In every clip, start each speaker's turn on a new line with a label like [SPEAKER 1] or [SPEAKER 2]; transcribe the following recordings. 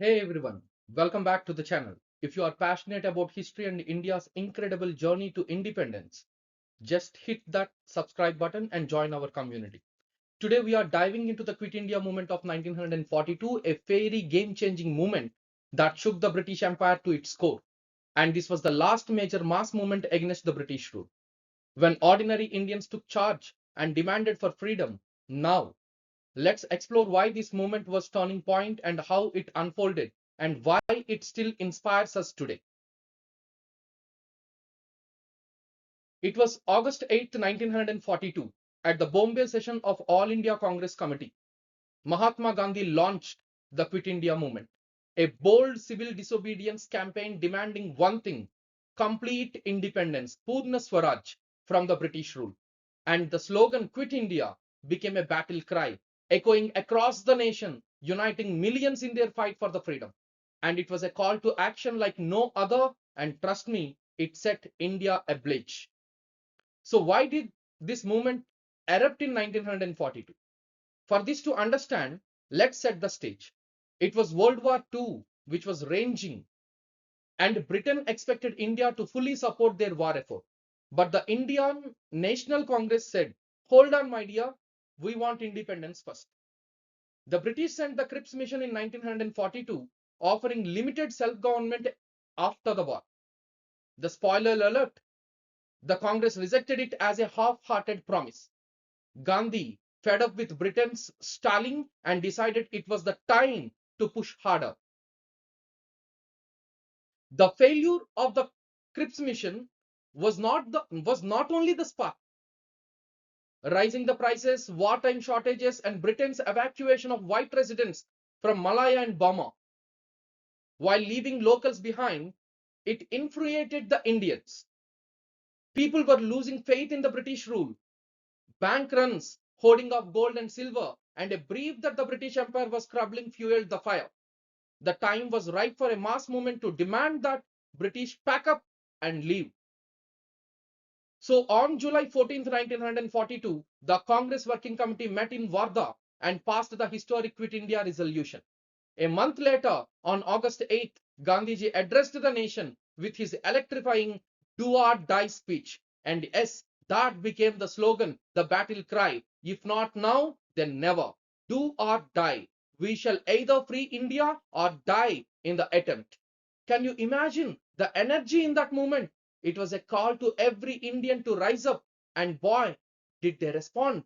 [SPEAKER 1] Hey everyone, welcome back to the channel. If you are passionate about history and India's incredible journey to independence, just hit that subscribe button and join our community. Today we are diving into the Quit India movement of 1942, a very game-changing movement that shook the British Empire to its core. And this was the last major mass movement against the British rule. When ordinary Indians took charge and demanded for freedom, now let's explore why this movement was turning point and how it unfolded and why it still inspires us today. It was August 8, 1942, at the Bombay session of All India Congress Committee. Mahatma Gandhi launched the Quit India movement, a bold civil disobedience campaign demanding one thing: complete independence, Purna Swaraj, from the British rule. And the slogan Quit India became a battle cry, echoing across the nation, uniting millions in their fight for the freedom. And it was a call to action like no other, and trust me, it set India ablaze. So why did this movement erupt in 1942? For this to understand, let's set the stage. It was World War II, which was raging, and Britain expected India to fully support their war effort. But the Indian National Congress said, hold on, my dear, we want independence first. The British sent the Cripps mission in 1942, offering limited self-government after the war. The spoiler alert, the Congress rejected it as a half-hearted promise. Gandhi, fed up with Britain's stalling, and decided it was the time to push harder. The failure of the Cripps mission was not only the spark. Rising the prices, wartime shortages, and Britain's evacuation of white residents from Malaya and Burma, while leaving locals behind, it infuriated the Indians. People were losing faith in the British rule. Bank runs, hoarding of gold and silver, and a belief that the British Empire was crumbling fueled the fire. The time was ripe for a mass movement to demand that British pack up and leave. So on July 14th, 1942, the Congress Working Committee met in Wardha and passed the historic Quit India resolution. A month later, on August 8th, Gandhiji addressed the nation with his electrifying do or die speech. And yes, that became the slogan, the battle cry. If not now, then never. Do or die. We shall either free India or die in the attempt. Can you imagine the energy in that moment? It was a call to every Indian to rise up. And boy, did they respond.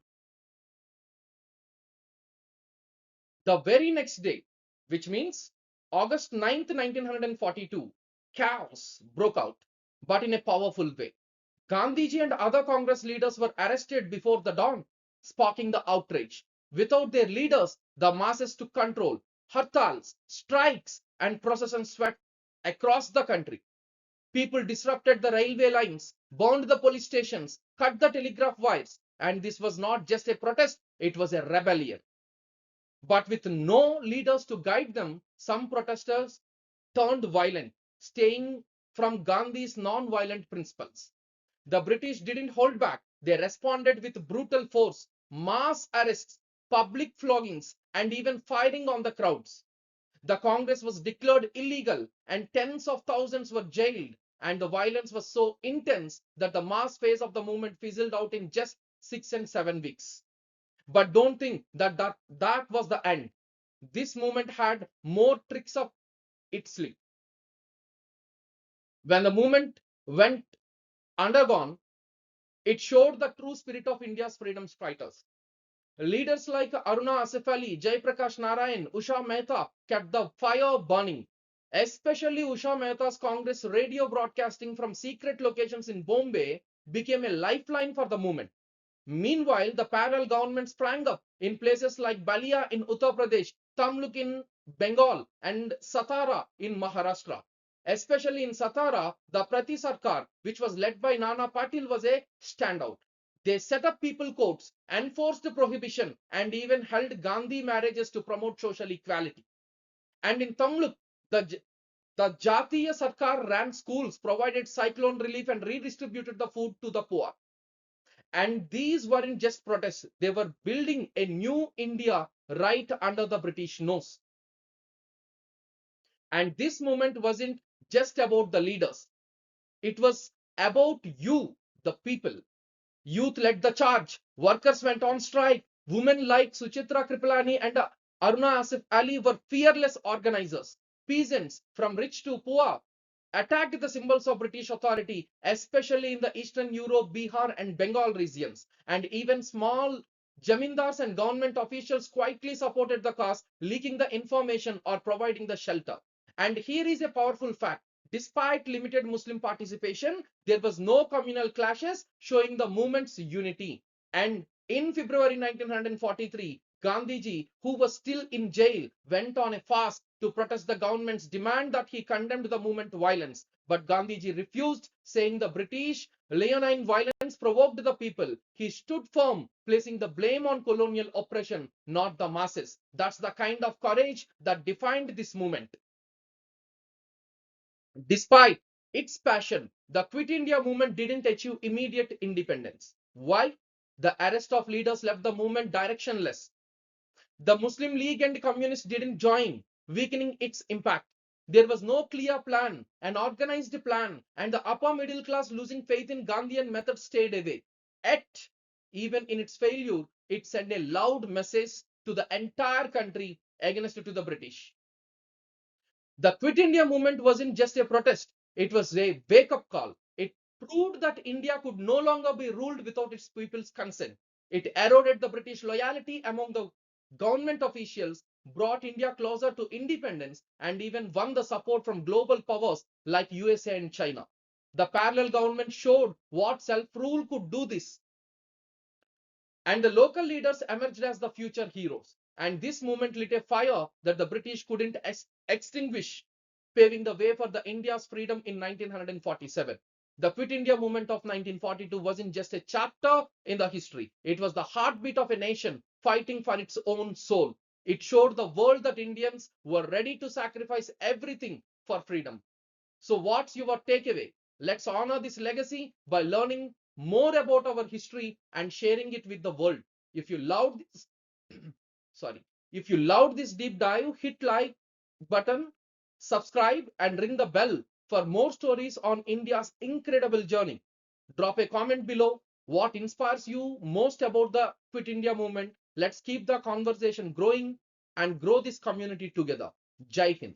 [SPEAKER 1] The very next day, which means August 9th, 1942, chaos broke out, but in a powerful way. Gandhiji and other Congress leaders were arrested before the dawn, sparking the outrage. Without their leaders, the masses took control. Hartals, strikes, and processions swept across the country. People disrupted the railway lines, burned the police stations, cut the telegraph wires, and this was not just a protest, it was a rebellion. But with no leaders to guide them, some protesters turned violent, staying from Gandhi's non-violent principles. The British didn't hold back. They responded with brutal force, mass arrests, public floggings, and even firing on the crowds. The Congress was declared illegal, and tens of thousands were jailed. And the violence was so intense that the mass phase of the movement fizzled out in just 6 and 7 weeks. But don't think that was the end. This movement had more tricks up its sleeve. When the movement went undergone, it showed the true spirit of India's freedom fighters. Leaders like Aruna Asaf Ali, Jaiprakash Narayan, Usha Mehta kept the fire burning. Especially Usha Mehta's Congress radio broadcasting from secret locations in Bombay became a lifeline for the movement. Meanwhile, the parallel government sprang up in places like Balia in Uttar Pradesh, Tamluk in Bengal, and Satara in Maharashtra. Especially in Satara, the Prati Sarkar, which was led by Nana Patil, was a standout. They set up people courts, enforced prohibition, and even held Gandhi marriages to promote social equality. And in Tamluk, the Jatiya Sarkar ran schools, provided cyclone relief, and redistributed the food to the poor. And these weren't just protests, they were building a new India right under the British nose. And this movement wasn't just about the leaders. It was about you, the people. Youth led the charge. Workers went on strike. Women like Suchitra Kripalani and Aruna Asaf Ali were fearless organizers. Peasants, from rich to poor, attacked the symbols of British authority, especially in the Eastern Europe, Bihar, and Bengal regions. And even small jamindars and government officials quietly supported the cause, leaking the information or providing the shelter. And here is a powerful fact. Despite limited Muslim participation, there was no communal clashes, showing the movement's unity. And in February 1943, Gandhiji, who was still in jail, went on a fast to protest the government's demand that he condemned the movement violence. But Gandhiji refused, saying the British leonine violence provoked the people. He stood firm, placing the blame on colonial oppression, not the masses. That's the kind of courage that defined this movement. Despite its passion, the Quit India movement didn't achieve immediate independence. Why? The arrest of leaders left the movement directionless. The Muslim League and communists didn't join, weakening its impact. There was no clear plan, an organized plan, and the upper middle class, losing faith in Gandhian method, stayed away. Yet, even in its failure, it sent a loud message to the entire country against to the British. The Quit India movement wasn't just a protest, it was a wake up call. It proved that India could no longer be ruled without its people's consent. It eroded the British loyalty among the government officials, brought India closer to independence, and even won the support from global powers like USA and China. The parallel government showed what self rule could do this, and the local leaders emerged as the future heroes. And this movement lit a fire that the British couldn't extinguish, paving the way for the India's freedom in 1947. The Quit India movement of 1942 wasn't just a chapter in the history. It was the heartbeat of a nation fighting for its own soul. It showed the world that Indians were ready to sacrifice everything for freedom. So what's your takeaway? Let's honor this legacy by learning more about our history and sharing it with the world. If you loved this, sorry, if you loved this deep dive, hit like button, subscribe, and ring the bell for more stories on India's incredible journey. Drop a comment below. What inspires you most about the Quit India movement? Let's keep the conversation growing and grow this community together. Jai Hind.